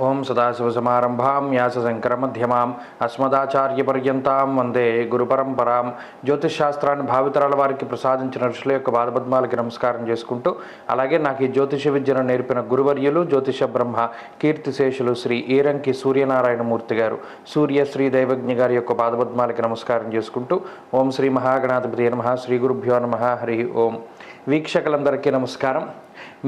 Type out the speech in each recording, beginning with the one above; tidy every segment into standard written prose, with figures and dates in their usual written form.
ఓం సదాశివసమారంభాం వ్యాసశంకరమధ్యమాం అస్మదాచార్యపర్యంతాం వందే గురుపరంపరాం. జ్యోతిషశాస్త్రాన్ని భావితరాల వారికి ప్రసాదించిన ఋషుల యొక్క పాదపద్మాలకి నమస్కారం చేసుకుంటూ, అలాగే నాకు ఈ జ్యోతిష విద్యను నేర్పిన గురువర్యులు జ్యోతిష బ్రహ్మ కీర్తిశేషులు శ్రీ ఈరంకి సూర్యనారాయణమూర్తి గారు, సూర్యశ్రీ దైవజ్ఞ గారి యొక్క పాదపద్మాలకి నమస్కారం చేసుకుంటూ, ఓం శ్రీ మహాగణాధిపతి నమః, శ్రీ గురుభ్యో నమః, హరి ఓం. వీక్షకులందరికీ నమస్కారం.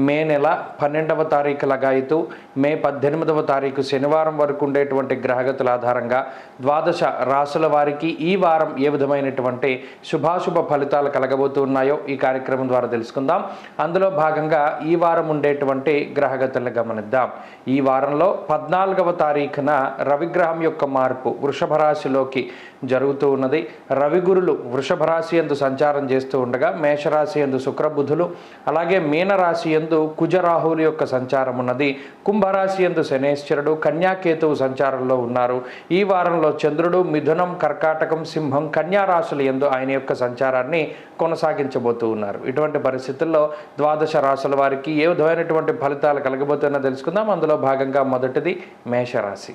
మే నెల 12వ తారీఖు లగాయితూ మే 18వ తారీఖు శనివారం వరకు ఉండేటువంటి గ్రహగతుల ఆధారంగా ద్వాదశ రాసుల వారికి ఈ వారం ఏ విధమైనటువంటి శుభాశుభ ఫలితాలు కలగబోతున్నాయో ఈ కార్యక్రమం ద్వారా తెలుసుకుందాం. అందులో భాగంగా ఈ వారం ఉండేటువంటి గ్రహగతులను గమనిద్దాం. ఈ వారంలో 14వ తారీఖున రవిగ్రహం యొక్క మార్పు వృషభ రాశిలోకి జరుగుతూ ఉన్నది. రవిగురులు వృషభ రాశి యందు సంచారం చేస్తూ ఉండగా మేషరాశి యందు శుక్రబుధులు, అలాగే మీనరాశి యందు కుజరాహువుల యొక్క సంచారం ఉన్నది. కుంభరాశి యందు శనేశ్వరుడు, కన్యాకేతువు సంచారంలో ఉన్నారు. ఈ వారంలో చంద్రుడు మిథునం, కర్కాటకం, సింహం, కన్యా రాశుల యందు ఆయన యొక్క సంచారాన్ని కొనసాగించబోతూ ఉన్నారు. ఇటువంటి పరిస్థితుల్లో ద్వాదశ రాశుల వారికి ఏ విధమైనటువంటి ఫలితాలు కలగబోతున్నా తెలుసుకుందాం. అందులో భాగంగా మొదటిది మేషరాశి.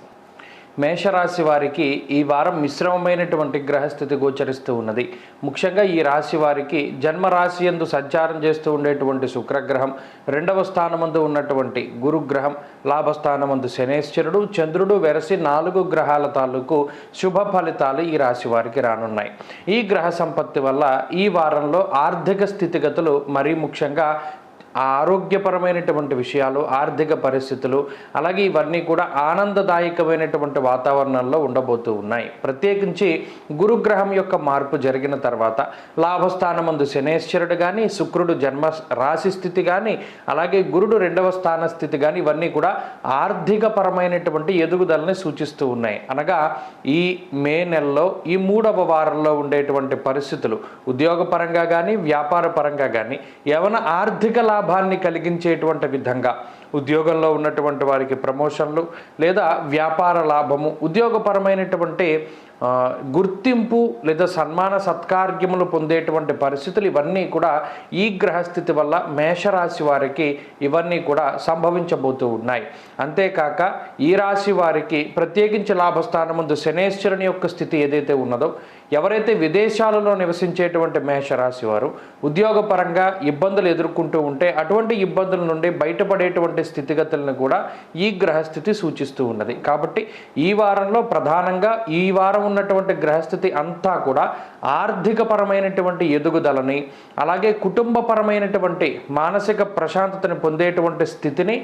మేషరాశి వారికి ఈ వారం మిశ్రమమైనటువంటి గ్రహస్థితి గోచరిస్తూ ఉన్నది. ముఖ్యంగా ఈ రాశి వారికి జన్మరాశి యందు సంచారం చేస్తూ ఉండేటువంటి శుక్రగ్రహం, 2వ స్థానమందు ఉన్నటువంటి గురుగ్రహం, లాభస్థానమందు శనేశ్వరుడు, చంద్రుడు వెరసి 4 గ్రహాల తాలూకు శుభ ఫలితాలు ఈ రాశి వారికి రానున్నాయి. ఈ గ్రహ సంపత్తి వల్ల ఈ వారంలో ఆర్థిక స్థితిగతులు మరీ ముఖ్యంగా ఆరోగ్యపరమైనటువంటి విషయాలు, ఆర్థిక పరిస్థితులు, అలాగే ఇవన్నీ కూడా ఆనందదాయకమైనటువంటి వాతావరణంలో ఉండబోతూ ఉన్నాయి. ప్రత్యేకించి గురుగ్రహం యొక్క మార్పు జరిగిన తర్వాత లాభస్థానమందు శనేశ్వరుడు కానీ, శుక్రుడు జన్మ రాశి స్థితి కానీ, అలాగే గురుడు 2వ స్థాన స్థితి కానీ, ఇవన్నీ కూడా ఆర్థికపరమైనటువంటి ఎదుగుదలని సూచిస్తూ ఉన్నాయి. అనగా ఈ మే నెలలో ఈ 3వ వారంలో ఉండేటువంటి పరిస్థితులు ఉద్యోగపరంగా కానీ, వ్యాపార పరంగా కానీ ఏమైనా ఆర్థిక లాభాన్ని కలిగించేటువంటి విధంగా ఉద్యోగంలో ఉన్నటువంటి వారికి ప్రమోషన్లు లేదా వ్యాపార లాభము, ఉద్యోగపరమైనటువంటి గుర్తింపు లేదా సన్మాన సత్కార్యములు పొందేటువంటి పరిస్థితులు ఇవన్నీ కూడా ఈ గ్రహస్థితి వల్ల మేషరాశి వారికి ఇవన్నీ కూడా సంభవించబోతూ ఉన్నాయి. అంతేకాక ఈ రాశి వారికి ప్రత్యేకించి లాభస్థానముందు శనేశ్వరుని యొక్క స్థితి ఏదైతే ఉన్నదో, ఎవరైతే విదేశాలలో నివసించేటువంటి మేషరాశి వారు ఉద్యోగపరంగా ఇబ్బందులు ఎదుర్కొంటూ ఉంటే అటువంటి ఇబ్బందుల నుండి బయటపడేటువంటి స్థితిగతులను కూడా ఈ గ్రహస్థితి సూచిస్తూ ఉన్నది. కాబట్టి ఈ వారంలో ప్రధానంగా ఈ వారం ఉన్నటువంటి గ్రహస్థితి అంతా కూడా ఆర్థికపరమైనటువంటి ఎదుగుదలని, అలాగే కుటుంబపరమైనటువంటి మానసిక ప్రశాంతతని పొందేటువంటి స్థితిని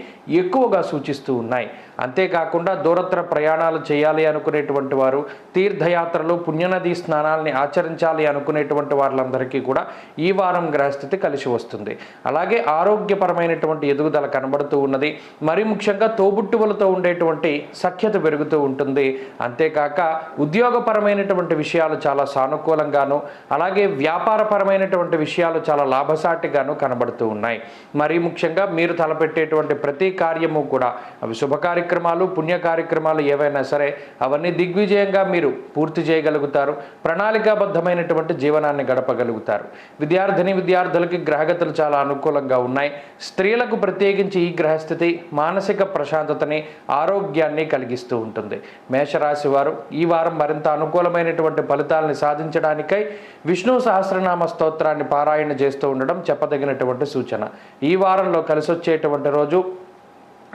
ఎక్కువగా సూచిస్తూ ఉన్నాయి. అంతేకాకుండా దూరత్ర ప్రయాణాలు చేయాలి అనుకునేటువంటి వారు, తీర్థయాత్రలు, పుణ్యనదీ స్నానాలని ఆచరించాలి అనుకునేటువంటి వాళ్ళందరికీ కూడా ఈ వారం గ్రహస్థితి కలిసి వస్తుంది. అలాగే ఆరోగ్యపరమైనటువంటి ఎదుగుదల కనబడుతూ ఉన్నది. మరి ముఖ్యంగా తోబుట్టువులతో ఉండేటువంటి సఖ్యత పెరుగుతూ ఉంటుంది. అంతేకాక ఉద్యోగపరమైనటువంటి విషయాలు చాలా సానుకూలంగాను, అలాగే వ్యాపారపరమైనటువంటి విషయాలు చాలా లాభసాటిగాను కనబడుతూ ఉన్నాయి. మరి ముఖ్యంగా మీరు తలపెట్టేటువంటి ప్రతి కార్యము కూడా అవి శుభ కార్యక్రమాలు, పుణ్య కార్యక్రమాలు ఏవైనా సరే అవన్నీ దిగ్విజయంగా మీరు పూర్తి చేయగలుగుతారు. ప్రణాళికాబద్ధమైనటువంటి జీవనాన్ని గడపగలుగుతారు. విద్యార్థులకి గ్రహగతులు చాలా అనుకూలంగా ఉన్నాయి. స్త్రీలకు ప్రత్యేకించి ఈ గ్రహస్థితి మానసిక ప్రశాంతతని, ఆరోగ్యాన్ని కలిగిస్తూ ఉంటుంది. మేషరాశి వారు ఈ వారం మరింత అనుకూలమైనటువంటి ఫలితాలని సాధించడానికై విష్ణు సహస్రనామ స్తోత్రాన్ని పారాయణ చేస్తూ ఉండడం చెప్పదగినటువంటి సూచన. ఈ వారంలో కలిసొచ్చేటువంటి రోజు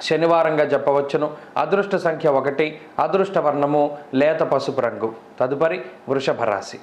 శనివారంగా చెప్పవచ్చును. అదృష్ట సంఖ్య 1, అదృష్ట వర్ణము లేత పసుపు రంగు. తదుపరి వృషభ రాశి.